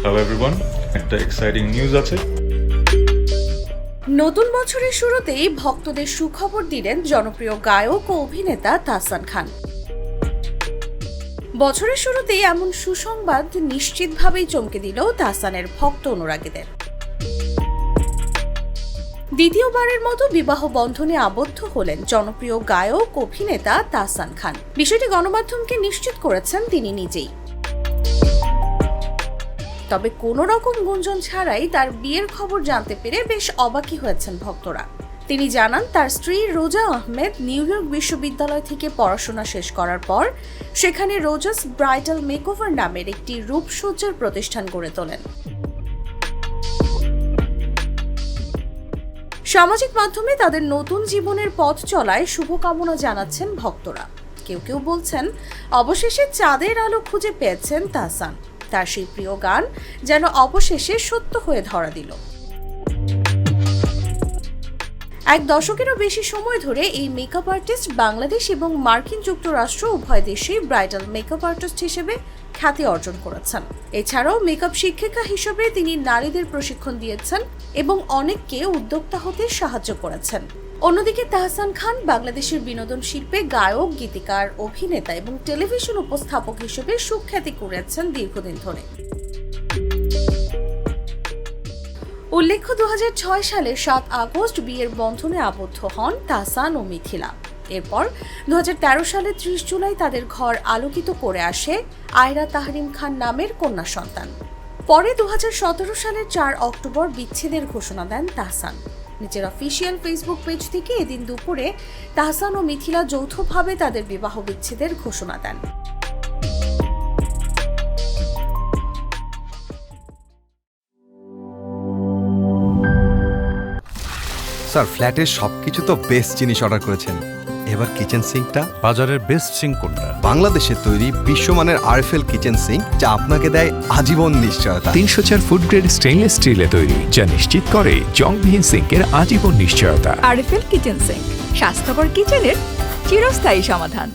Hello everyone, একটা exciting news আছে। নতুন বছরের শুরুতেই ভক্তদের সুখবর দিলেন জনপ্রিয় গায়ক ও অভিনেতা তাহসান খান। বছরের শুরুতেই এমন সুসংবাদ নিশ্চিতভাবেই চমকে দিল তাহসানের ভক্ত অনুরাগীদের। দ্বিতীয়বারের মতো বিবাহ বন্ধনে আবদ্ধ হলেন জনপ্রিয় গায়ক অভিনেতা তাহসান খান। বিষয়টি গণমাধ্যমকে নিশ্চিত করেছেন তিনি নিজেই। তবে কোনো রকম গুঞ্জন ছাড়াই তার বিয়ের খবর জানতে পেরে বেশ অবাকই হয়েছেন ভক্তরা। তিনি জানান, তার স্ত্রী রোজা আহমেদ নিউ ইয়র্ক বিশ্ববিদ্যালয় থেকে পড়াশোনা শেষ করার পর সেখানে রোজাস ব্রাইডাল মেকওভার নামের একটি রূপসজ্জার প্রতিষ্ঠান গড়ে তোলেন। সামাজিক মাধ্যমে তাদের নতুন জীবনের পথ চলায় শুভকামনা জানাচ্ছেন ভক্তরা। কেউ কেউ বলছেন, অবশেষে চাঁদের আলো খুঁজে পেয়েছেন তাহসান। তার সেই প্রিয় গান যেন অবশেষে সত্য হয়ে ধরা দিল। এক দশকেরও বেশি সময় ধরে এই মেকআপ আর্টিস্ট বাংলাদেশ এবং মার্কিন যুক্তরাষ্ট্র উভয় দেশেই ব্রাইডাল মেকআপ আর্টিস্ট হিসেবে খ্যাতি অর্জন করেছেন। এছাড়াও মেকআপ শিক্ষিকা হিসেবে তিনি নারীদের প্রশিক্ষণ দিয়েছেন এবং অনেককে উদ্যোক্তা হতে সাহায্য করেছেন। অন্যদিকে তাহসান খান বাংলাদেশের বিনোদন শিল্পে গায়ক, গীতিকার, অভিনেতা এবং টেলিভিশন উপস্থাপক হিসেবে সুখ্যাতি কুড়িয়েছেন দীর্ঘদিন ধরে। উল্লেখ্য, 2006 সালের 7 আগস্ট বিয়ের বন্ধনে আবদ্ধ হন তাহসান ও মিথিলা। এরপর 2013 সালের 30 জুলাই তাদের ঘর আলোকিত করে আসে আয়রা তাহরিম খান নামের কন্যা সন্তান। পরে 2017 সালের 4 অক্টোবর বিচ্ছেদের ঘোষণা দেন তাহসান। নিজের অফিসিয়াল ফেসবুক পেজ থেকে এদিন দুপুরে তাহসান ও মিথিলা যৌথভাবে তাদের বিবাহ বিচ্ছেদের ঘোষণা দেন। স্যার, ফ্ল্যাটের সবকিছু তো বেস্ট জিনিস অর্ডার করেছেন, এবার কিচেন সিঙ্কটা? বাজারের বেস্ট সিঙ্ক কোনটা? বাংলাদেশের তৈরি বিশ্বমানের আরএফএল কিচেন সিঙ্ক, যা আপনাকে দেয় আজীবন নিশ্চয়তা। 304 ফুড গ্রেড স্টেইনলেস স্টিলে তৈরি, যা নিশ্চিত করে জংবিহীন সিঙ্কের আজীবন নিশ্চয়তা। আরএফএল কিচেন সিঙ্ক, স্বাস্থ্যকর কিচেনের চিরস্থায়ী সমাধান।